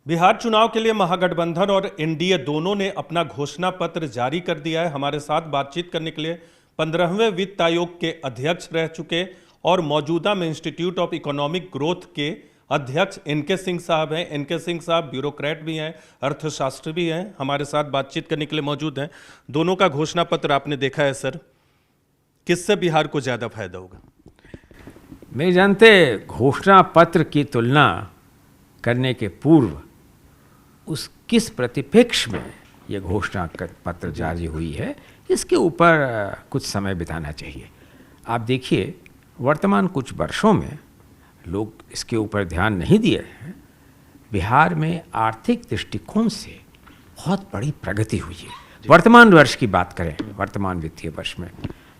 बिहार चुनाव के लिए महागठबंधन और एनडीए दोनों ने अपना घोषणा पत्र जारी कर दिया है। हमारे साथ बातचीत करने के लिए 15वें वित्त आयोग के अध्यक्ष रह चुके और मौजूदा में इंस्टीट्यूट ऑफ इकोनॉमिक ग्रोथ के अध्यक्ष एनके सिंह साहब हैं। एनके सिंह साहब ब्यूरोक्रेट भी हैं, अर्थशास्त्री भी हैं, हमारे साथ बातचीत करने के लिए मौजूद हैं। दोनों का घोषणा पत्र आपने देखा है सर, किससे बिहार को ज़्यादा फायदा होगा? मैं जानते घोषणा पत्र की तुलना करने के पूर्व उस किस प्रतिपेक्ष में ये घोषणा पत्र जारी हुई है, इसके ऊपर कुछ समय बिताना चाहिए। आप देखिए, वर्तमान कुछ वर्षों में लोग इसके ऊपर ध्यान नहीं दिए हैं। बिहार में आर्थिक दृष्टिकोण से बहुत बड़ी प्रगति हुई है। वर्तमान वर्ष की बात करें, वर्तमान वित्तीय वर्ष में,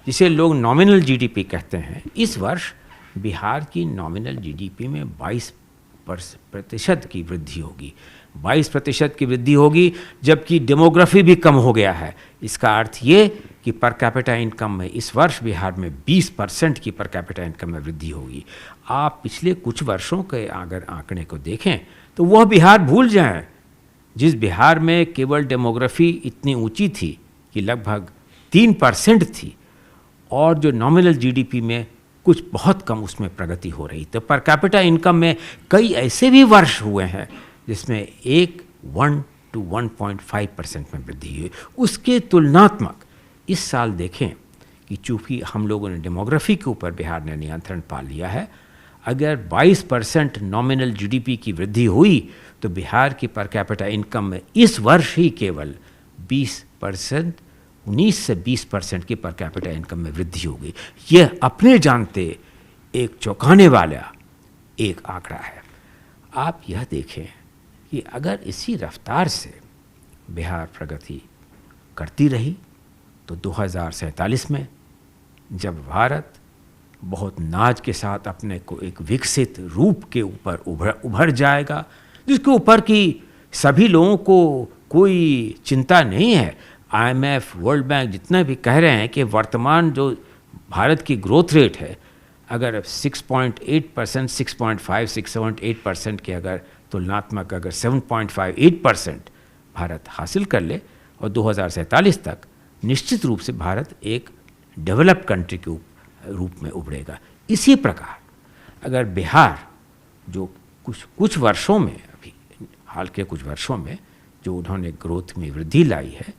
जिसे लोग नॉमिनल जीडीपी कहते हैं, इस वर्ष बिहार की नॉमिनल जीडीपी में 22% की वृद्धि होगी। 22% की वृद्धि होगी, जबकि डेमोग्राफी भी कम हो गया है। इसका अर्थ ये कि पर कैपिटा इनकम में इस वर्ष बिहार में 20% की पर कैपिटा इनकम में वृद्धि होगी। आप पिछले कुछ वर्षों के अगर आंकड़े को देखें तो वह बिहार भूल जाएं जिस बिहार में केवल डेमोग्राफी इतनी ऊंची थी कि लगभग 3% थी और जो नॉमिनल जीडीपी में कुछ बहुत कम उसमें प्रगति हो रही। तो पर कैपिटा इनकम में कई ऐसे भी वर्ष हुए हैं जिसमें 1 to 1.5% में वृद्धि हुई। उसके तुलनात्मक इस साल देखें कि चूँकि हम लोगों ने डेमोग्राफी के ऊपर बिहार ने नियंत्रण पा लिया है, अगर 22% नॉमिनल जीडीपी की वृद्धि हुई तो बिहार की पर कैपिटा इनकम में इस वर्ष ही केवल 20%, 19 से 20% की पर कैपिटा इनकम में वृद्धि होगी। यह अपने जानते एक चौंकाने वाला एक आंकड़ा है। आप यह देखें कि अगर इसी रफ्तार से बिहार प्रगति करती रही तो 2047 में जब भारत बहुत नाज के साथ अपने को एक विकसित रूप के ऊपर उभर जाएगा, जिसके ऊपर कि सभी लोगों को कोई चिंता नहीं है। IMF, वर्ल्ड बैंक जितना भी कह रहे हैं कि वर्तमान जो भारत की ग्रोथ रेट है, अगर 6.8%, 6.5, 6.8% के अगर तुलनात्मक अगर 7.58% भारत हासिल कर ले और 2047 तक निश्चित रूप से भारत एक डेवलप्ड कंट्री के रूप में उभरेगा। इसी प्रकार अगर बिहार जो कुछ वर्षों में, अभी हाल के कुछ वर्षों में जो उन्होंने ग्रोथ में वृद्धि लाई है,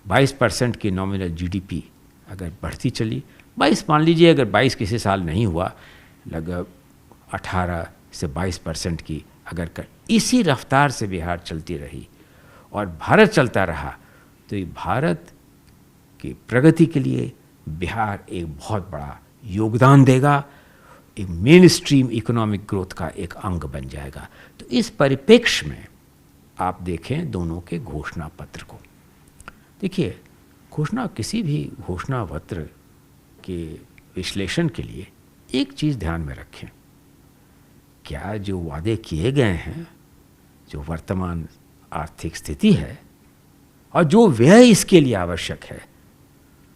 22% की नॉमिनल जीडीपी अगर बढ़ती चली, 22 मान लीजिए, अगर 22 किसी साल नहीं हुआ, लगभग 18 से 22% की अगर इसी रफ्तार से बिहार चलती रही और भारत चलता रहा तो ये भारत की प्रगति के लिए बिहार एक बहुत बड़ा योगदान देगा, एक मेन स्ट्रीम इकोनॉमिक ग्रोथ का एक अंग बन जाएगा। तो इस परिप्रेक्ष्य में आप देखें दोनों के घोषणा पत्र को। देखिए, किसी भी घोषणा पत्र के विश्लेषण के लिए एक चीज़ ध्यान में रखें, क्या जो वादे किए गए हैं, जो वर्तमान आर्थिक स्थिति है और जो व्यय इसके लिए आवश्यक है,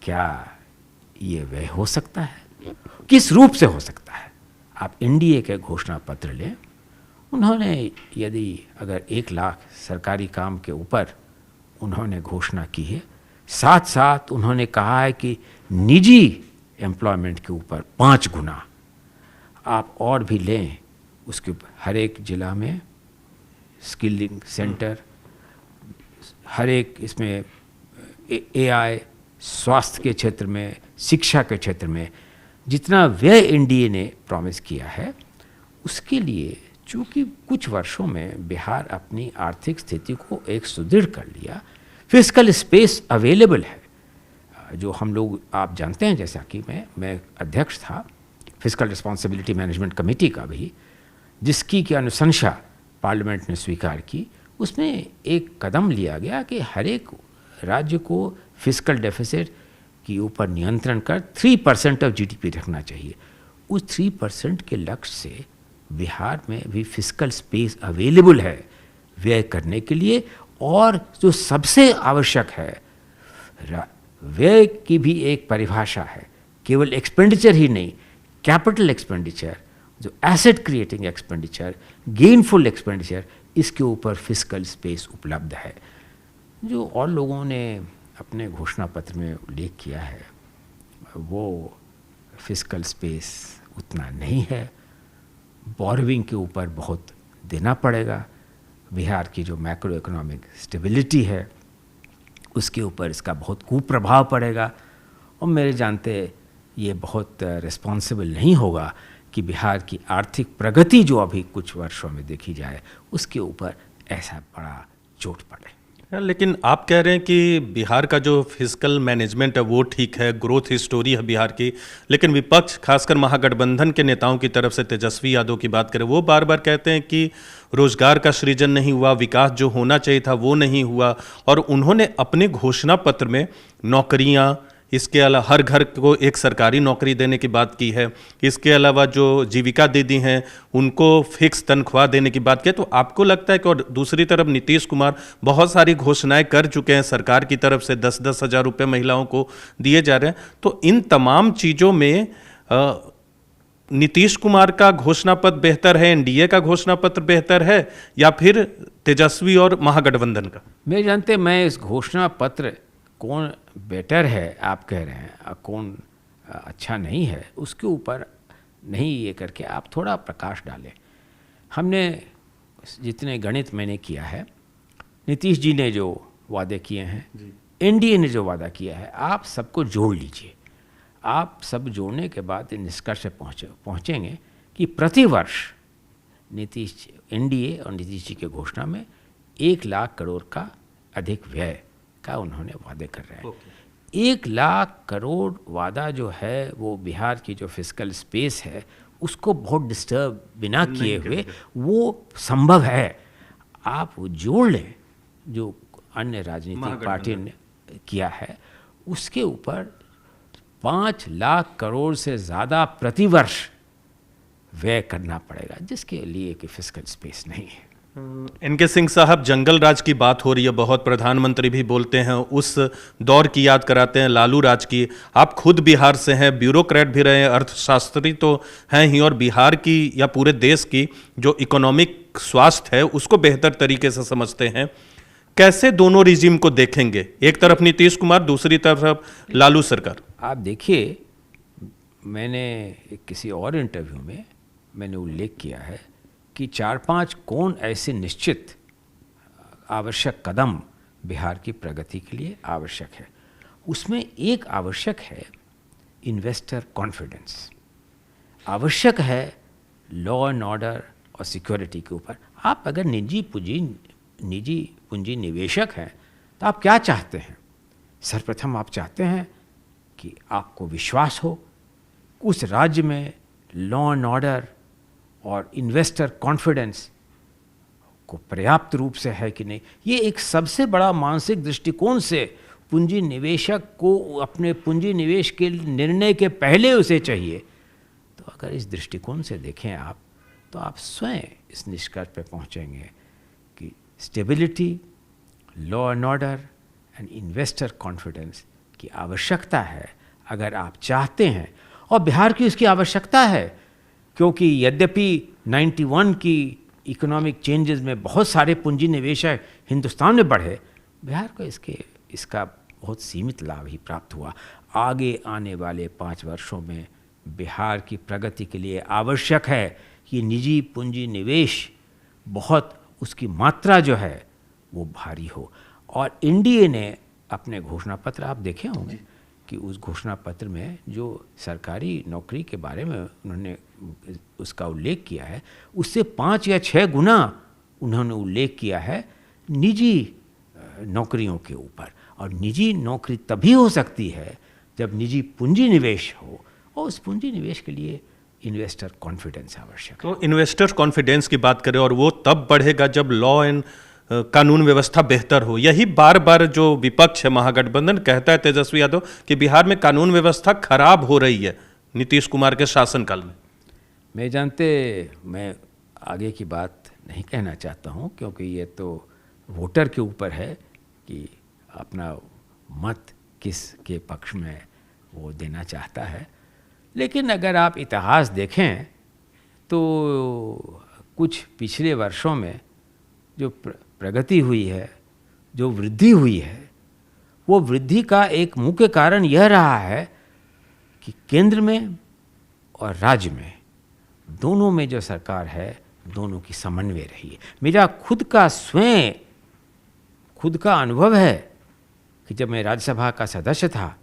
क्या ये व्यय हो सकता है? किस रूप से हो सकता है? आप एनडीए के घोषणा पत्र लें, उन्होंने यदि अगर 1 लाख सरकारी काम के ऊपर उन्होंने घोषणा की है, साथ साथ उन्होंने कहा है कि निजी एम्प्लॉयमेंट के ऊपर 5 गुना आप और भी लें, उसके हर एक जिला में स्किलिंग सेंटर, हर एक इसमें AI, स्वास्थ्य के क्षेत्र में, शिक्षा के क्षेत्र में जितना व्यय एनडीए ने प्रॉमिस किया है, उसके लिए चूँकि कुछ वर्षों में बिहार अपनी आर्थिक स्थिति को एक सुदृढ़ कर लिया, फिस्कल स्पेस अवेलेबल है। जो हम लोग आप जानते हैं, जैसा कि मैं अध्यक्ष था फिस्कल रिस्पॉन्सिबिलिटी मैनेजमेंट कमेटी का भी, जिसकी की अनुशंसा पार्लियामेंट ने स्वीकार की। उसमें एक कदम लिया गया कि हर एक राज्य को फिस्कल डेफिसिट के ऊपर नियंत्रण कर 3% ऑफ जीडीपी रखना चाहिए। उस 3% के लक्ष्य से बिहार में भी फिस्कल स्पेस अवेलेबल है व्यय करने के लिए। और जो सबसे आवश्यक है, व्यय की भी एक परिभाषा है, केवल एक्सपेंडिचर ही नहीं, कैपिटल एक्सपेंडिचर, जो asset creating expenditure, gainful expenditure, इसके ऊपर फिस्कल स्पेस उपलब्ध है। जो और लोगों ने अपने घोषणा पत्र में उल्लेख किया है वो फिस्कल स्पेस उतना नहीं है। बोरोइंग के ऊपर बहुत देना पड़ेगा। बिहार की जो मैक्रो इकोनॉमिक स्टेबिलिटी है उसके ऊपर इसका बहुत कुप्रभाव पड़ेगा और मेरे जानते ये बहुत रिस्पॉन्सिबल नहीं होगा कि बिहार की आर्थिक प्रगति जो अभी कुछ वर्षों में देखी जाए उसके ऊपर ऐसा बड़ा चोट पड़े। लेकिन आप कह रहे हैं कि बिहार का जो फिजिकल मैनेजमेंट है वो ठीक है, ग्रोथ स्टोरी है बिहार की, लेकिन विपक्ष खासकर महागठबंधन के नेताओं की तरफ से तेजस्वी यादव की बात करें, वो बार बार कहते हैं कि रोजगार का सृजन नहीं हुआ, विकास जो होना चाहिए था वो नहीं हुआ। और उन्होंने अपने घोषणा पत्र में नौकरियां, इसके अलावा हर घर को एक सरकारी नौकरी देने की बात की है, इसके अलावा जो जीविका दीदी हैं उनको फिक्स तनख्वाह देने की बात की है। तो आपको लगता है कि, और दूसरी तरफ नीतीश कुमार बहुत सारी घोषणाएं कर चुके हैं, सरकार की तरफ से 10-10 हज़ार रुपये महिलाओं को दिए जा रहे हैं, तो इन तमाम चीज़ों में नीतीश कुमार का घोषणा पत्र बेहतर है, एनडीए का घोषणा पत्र बेहतर है, या फिर तेजस्वी और महागठबंधन का? मैं जानते मैं इस घोषणा पत्र कौन बेटर है आप कह रहे हैं, कौन अच्छा नहीं है, उसके ऊपर नहीं ये करके आप थोड़ा प्रकाश डालें। हमने जितने गणित मैंने किया है, नीतीश जी ने जो वादे किए हैं, एनडीए ने जो वादा किया है, आप सबको जोड़ लीजिए। आप सब जोड़ने के बाद निष्कर्ष पे पहुँचेंगे कि प्रतिवर्ष एनडीए और नीतीश जी के घोषणा में 1 लाख करोड़ का अधिक व्यय का उन्होंने वादे कर रहे हैं। 1 लाख करोड़ वादा जो है वो बिहार की जो फिजिकल स्पेस है उसको बहुत डिस्टर्ब बिना किए हुए वो संभव है। आप वो जोड़ लें जो अन्य राजनीतिक पार्टी ने किया है, उसके ऊपर 5 लाख करोड़ से ज़्यादा प्रतिवर्ष व्यय करना पड़ेगा, जिसके लिए कि फिजिकल स्पेस नहीं है। इनके सिंह साहब, जंगल राज की बात हो रही है बहुत, प्रधानमंत्री भी बोलते हैं, उस दौर की याद कराते हैं, लालू राज की। आप खुद बिहार से हैं, ब्यूरोक्रेट भी रहे हैं, अर्थशास्त्री तो हैं ही, और बिहार की या पूरे देश की जो इकोनॉमिक स्वास्थ्य है उसको बेहतर तरीके से समझते हैं। कैसे दोनों रिजीम को देखेंगे, एक तरफ नीतीश कुमार, दूसरी तरफ लालू सरकार? आप देखिए, मैंने किसी और इंटरव्यू में मैंने उल्लेख किया है कि 4-5 कौन ऐसे निश्चित आवश्यक कदम बिहार की प्रगति के लिए आवश्यक है। उसमें एक आवश्यक है इन्वेस्टर कॉन्फिडेंस, आवश्यक है लॉ एंड ऑर्डर और सिक्योरिटी के ऊपर। आप अगर निजी पूंजी निवेशक हैं तो आप क्या चाहते हैं? सर्वप्रथम आप चाहते हैं कि आपको विश्वास हो उस राज्य में लॉ एंड ऑर्डर और इन्वेस्टर कॉन्फिडेंस को पर्याप्त रूप से है कि नहीं। ये एक सबसे बड़ा मानसिक दृष्टिकोण से पूंजी निवेशक को अपने पूंजी निवेश के निर्णय के पहले उसे चाहिए। तो अगर इस दृष्टिकोण से देखें आप, तो आप स्वयं इस निष्कर्ष पर पहुंचेंगे कि stability, law and order and investor confidence की आवश्यकता है अगर आप चाहते हैं। और बिहार की इसकी आवश्यकता है, क्योंकि यद्यपि 91 की इकोनॉमिक चेंजेस में बहुत सारे पूंजी निवेश हिंदुस्तान में बढ़े, बिहार को इसका बहुत सीमित लाभ ही प्राप्त हुआ। आगे आने वाले 5 वर्षों में बिहार की प्रगति के लिए आवश्यक है कि निजी पूंजी निवेश बहुत, उसकी मात्रा जो है वो भारी हो। और एनडीए ने अपने घोषणा पत्र, आप देखे होंगे कि उस घोषणा पत्र में जो सरकारी नौकरी के बारे में उन्होंने उसका उल्लेख किया है, उससे 5 या 6 गुना उन्होंने उल्लेख किया है निजी नौकरियों के ऊपर। और निजी नौकरी तभी हो सकती है जब निजी पूंजी निवेश हो, और उस पूंजी निवेश के लिए इन्वेस्टर कॉन्फिडेंस आवश्यक है। तो इन्वेस्टर कॉन्फिडेंस की बात करें, और वो तब बढ़ेगा जब लॉ एंड कानून व्यवस्था बेहतर हो। यही बार बार जो विपक्ष है महागठबंधन कहता है, तेजस्वी यादव, कि बिहार में कानून व्यवस्था खराब हो रही है नीतीश कुमार के शासनकाल में। मैं आगे की बात नहीं कहना चाहता हूं, क्योंकि ये तो वोटर के ऊपर है कि अपना मत किस के पक्ष में वो देना चाहता है। लेकिन अगर आप इतिहास देखें तो कुछ पिछले वर्षों में जो प्रगति हुई है, जो वृद्धि हुई है, वो वृद्धि का एक मुख्य कारण यह रहा है कि केंद्र में और राज्य में दोनों में जो सरकार है, दोनों की समन्वय रही है। मेरा खुद का अनुभव है कि जब मैं राज्यसभा का सदस्य था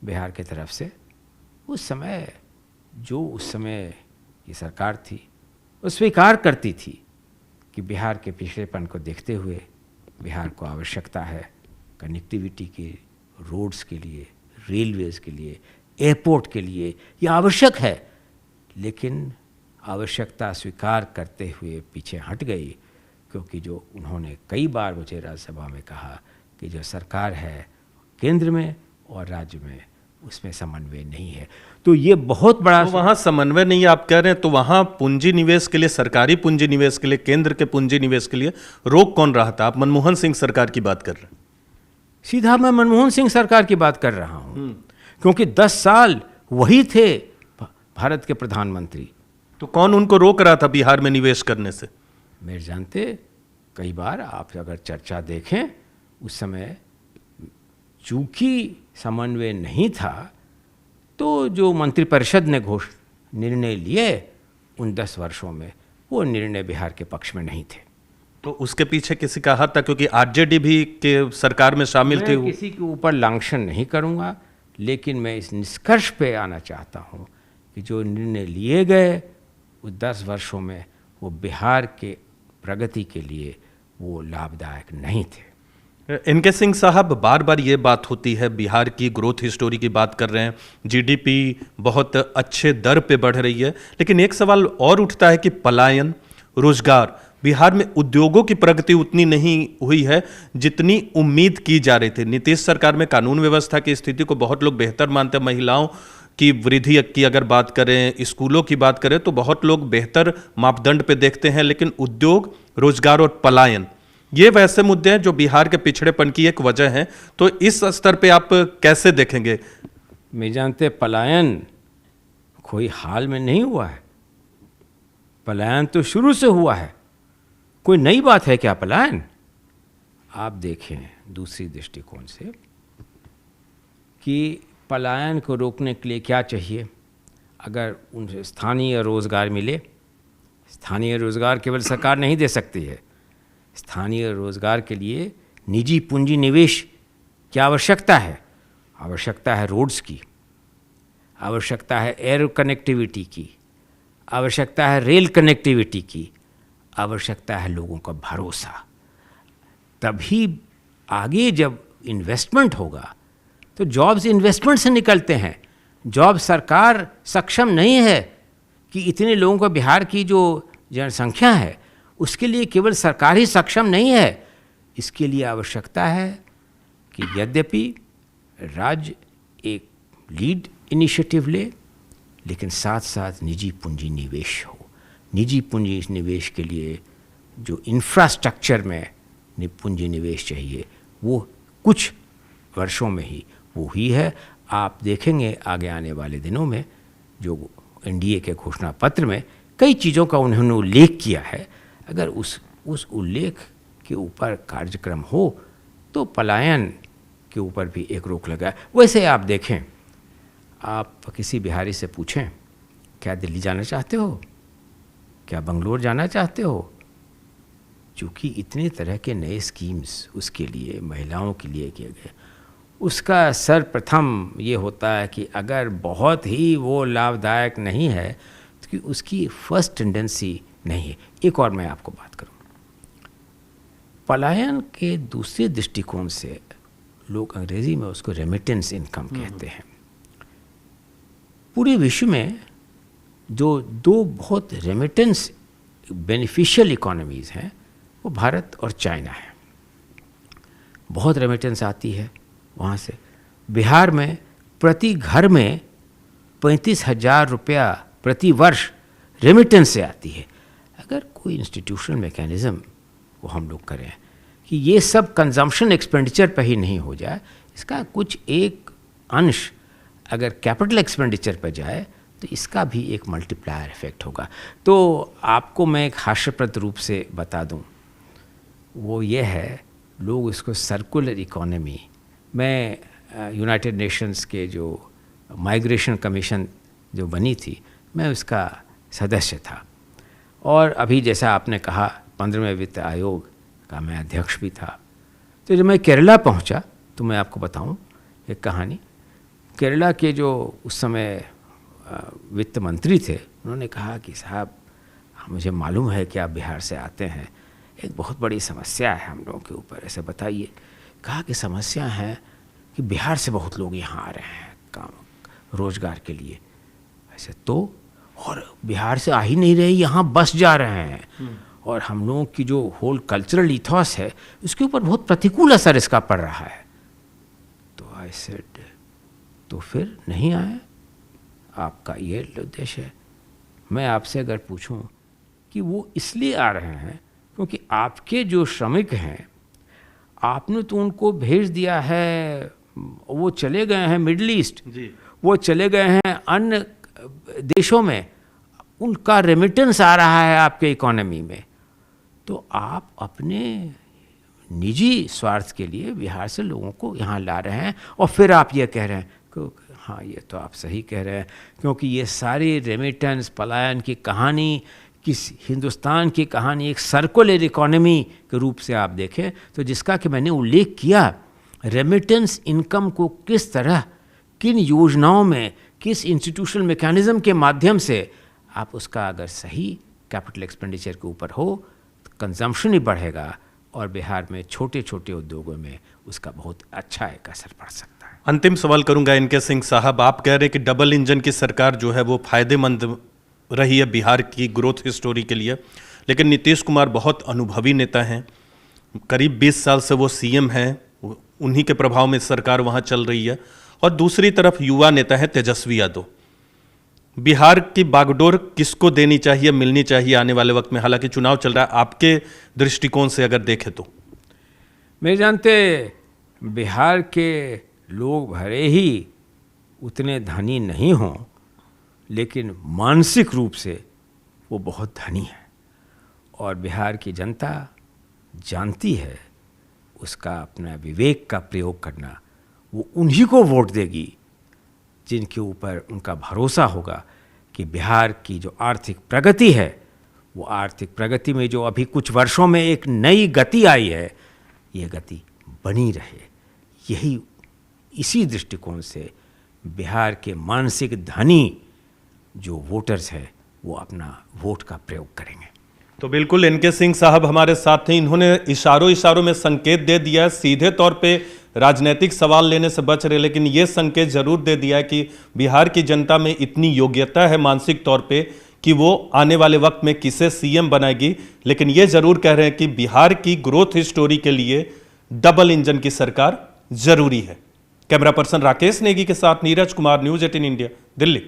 बिहार की तरफ से, उस समय की सरकार थी वो स्वीकार करती थी कि बिहार के पिछड़ेपन को देखते हुए बिहार को आवश्यकता है कनेक्टिविटी की, रोड्स के लिए, रेलवेज़ के लिए, एयरपोर्ट के लिए, ये आवश्यक है। लेकिन आवश्यकता स्वीकार करते हुए पीछे हट गई, क्योंकि जो उन्होंने कई बार मुझे राज्यसभा में कहा कि जो सरकार है केंद्र में और राज्य में, उसमें समन्वय नहीं है। तो ये बहुत बड़ा तो वहाँ समन्वय नहीं आप कह रहे हैं, तो वहाँ पूंजी निवेश के लिए, सरकारी पूंजी निवेश के लिए, केंद्र के पूंजी निवेश के लिए रोक कौन रहा था? आप मनमोहन सिंह सरकार की बात कर रहे हैं। सीधा मैं मनमोहन सिंह सरकार की बात कर रहा हूँ, क्योंकि 10 साल वही थे भारत के प्रधानमंत्री। तो कौन उनको रोक रहा था बिहार में निवेश करने से? मेरे जानते कई बार आप अगर चर्चा देखें, उस समय चूंकि समन्वय नहीं था, तो जो मंत्रिपरिषद ने निर्णय लिए उन 10 वर्षों में, वो निर्णय बिहार के पक्ष में नहीं थे। तो उसके पीछे किसी का हाथ था, क्योंकि आरजेडी भी के सरकार में शामिल थे। मैं किसी के ऊपर लांछन नहीं करूंगा, लेकिन मैं इस निष्कर्ष पे आना चाहता हूं कि जो निर्णय लिए गए उस 10 वर्षों में, वो बिहार के प्रगति के लिए वो लाभदायक नहीं थे। इनके सिंह साहब, बार बार ये बात होती है, बिहार की ग्रोथ हिस्टोरी की बात कर रहे हैं, जीडीपी बहुत अच्छे दर पे बढ़ रही है, लेकिन एक सवाल और उठता है कि पलायन, रोजगार, बिहार में उद्योगों की प्रगति उतनी नहीं हुई है जितनी उम्मीद की जा रही थी। नीतीश सरकार में कानून व्यवस्था की स्थिति को बहुत लोग बेहतर मानते हैं, महिलाओं की वृद्धि की अगर बात करें, स्कूलों की बात करें, तो बहुत लोग बेहतर मापदंड पे देखते हैं, लेकिन उद्योग, रोजगार और पलायन, ये वैसे मुद्दे हैं जो बिहार के पिछड़ेपन की एक वजह है। तो इस स्तर पे आप कैसे देखेंगे? मैं जानते पलायन कोई हाल में नहीं हुआ है, पलायन तो शुरू से हुआ है। कोई नई बात है क्या पलायन? आप देखें दूसरी दृष्टिकोण से कि पलायन को रोकने के लिए क्या चाहिए। अगर उनसे स्थानीय रोजगार मिले, स्थानीय रोजगार केवल सरकार नहीं दे सकती है, स्थानीय रोजगार के लिए निजी पूंजी निवेश की आवश्यकता है। आवश्यकता है रोड्स की, आवश्यकता है एयर कनेक्टिविटी की, आवश्यकता है रेल कनेक्टिविटी की, आवश्यकता है लोगों का भरोसा। तभी आगे जब इन्वेस्टमेंट होगा तो जॉब्स इन्वेस्टमेंट से निकलते हैं। जॉब सरकार सक्षम नहीं है कि इतने लोगों का, बिहार की जो जनसंख्या है उसके लिए केवल सरकार ही सक्षम नहीं है। इसके लिए आवश्यकता है कि यद्यपि राज्य एक लीड इनिशिएटिव ले, लेकिन साथ साथ निजी पूंजी निवेश हो। निजी पूंजी निवेश के लिए जो इंफ्रास्ट्रक्चर में पूंजी निवेश चाहिए, वो कुछ वर्षों में ही वो ही है। आप देखेंगे आगे आने वाले दिनों में जो एनडीए के घोषणा पत्र में कई चीज़ों का उन्होंने उल्लेख किया है, अगर उस उल्लेख के ऊपर कार्यक्रम हो तो पलायन के ऊपर भी एक रोक लगा। वैसे आप देखें, आप किसी बिहारी से पूछें, क्या दिल्ली जाना चाहते हो, क्या बंगलोर जाना चाहते हो? चूँकि इतने तरह के नए स्कीम्स उसके लिए, महिलाओं के लिए किए गए, उसका सर्वप्रथम ये होता है कि अगर बहुत ही वो लाभदायक नहीं है तो उसकी फर्स्ट टेंडेंसी नहीं है। एक और मैं आपको बात करूं, पलायन के दूसरे दृष्टिकोण से लोग अंग्रेजी में उसको रेमिटेंस इनकम कहते हैं। पूरे विश्व में जो दो बहुत रेमिटेंस बेनिफिशियल इकोनॉमीज़ हैं वो भारत और चाइना है। बहुत रेमिटेंस आती है वहाँ से। बिहार में प्रति घर में 35,000 रुपया प्रति वर्ष रेमिटेंस से आती है। अगर कोई इंस्टीट्यूशनल मैकेनिज़्म को हम लोग करें कि ये सब कंजम्पशन एक्सपेंडिचर पर ही नहीं हो जाए, इसका कुछ एक अंश अगर कैपिटल एक्सपेंडिचर पर जाए तो इसका भी एक मल्टीप्लायर इफेक्ट होगा। तो आपको मैं एक हास्यप्रद रूप से बता दूं वो ये है, लोग इसको सर्कुलर इकोनॉमी, मैं यूनाइटेड नेशंस के जो माइग्रेशन कमीशन जो बनी थी, मैं उसका सदस्य था। और अभी जैसा आपने कहा 15वें वित्त आयोग का मैं अध्यक्ष भी था। तो जब मैं केरला पहुंचा तो मैं आपको बताऊं एक कहानी। केरला के जो उस समय वित्त मंत्री थे, उन्होंने कहा कि साहब, मुझे मालूम है कि आप बिहार से आते हैं, एक बहुत बड़ी समस्या है हम लोगों के ऊपर, ऐसे बताइए। कहा कि समस्या है कि बिहार से बहुत लोग यहाँ आ रहे हैं काम रोजगार के लिए। ऐसे तो, और बिहार से आ ही नहीं रहे, यहाँ बस जा रहे हैं, और हम लोगों की जो होल कल्चरल इथॉस है उसके ऊपर बहुत प्रतिकूल असर इसका पड़ रहा है। तो आई सेड, तो फिर नहीं आए, आपका ये उद्देश्य है। मैं आपसे अगर पूछूं कि वो इसलिए आ रहे हैं क्योंकि आपके जो श्रमिक हैं, आपने तो उनको भेज दिया है, वो चले गए हैं मिडिल ईस्ट, वो चले गए हैं अन्य देशों में, उनका रेमिटेंस आ रहा है आपके इकोनॉमी में, तो आप अपने निजी स्वार्थ के लिए बिहार से लोगों को यहाँ ला रहे हैं। और फिर आप ये कह रहे हैं कि हाँ, ये तो आप सही कह रहे हैं, क्योंकि ये सारी रेमिटेंस पलायन की कहानी, किस हिंदुस्तान की कहानी एक सर्कुलर इकोनॉमी के रूप से आप देखें तो, जिसका कि मैंने उल्लेख किया, रेमिटेंस इनकम को किस तरह, किन योजनाओं में, किस इंस्टीट्यूशनल मैकेनिज्म के माध्यम से आप उसका अगर सही कैपिटल एक्सपेंडिचर के ऊपर हो तो कंजम्पशन ही बढ़ेगा, और बिहार में छोटे छोटे उद्योगों में उसका बहुत अच्छा एक असर पड़ सकता है। अंतिम सवाल करूंगा इनके सिंह साहब, आप कह रहे हैं कि डबल इंजन की सरकार जो है वो फायदेमंद रही है बिहार की ग्रोथ स्टोरी के लिए, लेकिन नीतीश कुमार बहुत अनुभवी नेता हैं, करीब 20 साल से वो सीएम हैं, उन्हीं के प्रभाव में सरकार वहाँ चल रही है, और दूसरी तरफ युवा नेता है तेजस्वी यादव। बिहार की बागडोर किसको देनी चाहिए, मिलनी चाहिए आने वाले वक्त में? हालांकि चुनाव चल रहा है, आपके दृष्टिकोण से अगर देखें तो। मेरे जानते बिहार के लोग भले ही उतने धनी नहीं हों, लेकिन मानसिक रूप से वो बहुत धनी है, और बिहार की जनता जानती है उसका अपना विवेक का प्रयोग करना, वो उन्हीं को वोट देगी जिनके ऊपर उनका भरोसा होगा कि बिहार की जो आर्थिक प्रगति है, वो आर्थिक प्रगति में जो अभी कुछ वर्षों में एक नई गति आई है, ये गति बनी रहे। यही, इसी दृष्टिकोण से बिहार के मानसिक धनी जो वोटर्स हैं वो अपना वोट का प्रयोग करेंगे। तो बिल्कुल इनके सिंह साहब हमारे साथ हैं, इन्होंने इशारों में संकेत दे दिया है, सीधे तौर पे राजनीतिक सवाल लेने से बच रहे, लेकिन ये संकेत जरूर दे दिया है कि बिहार की जनता में इतनी योग्यता है मानसिक तौर पे कि वो आने वाले वक्त में किसे सीएम बनाएगी। लेकिन ये जरूर कह रहे हैं कि बिहार की ग्रोथ स्टोरी के लिए डबल इंजन की सरकार जरूरी है। कैमरा पर्सन राकेश नेगी के साथ नीरज कुमार, न्यूज़ 18 इंडिया, दिल्ली।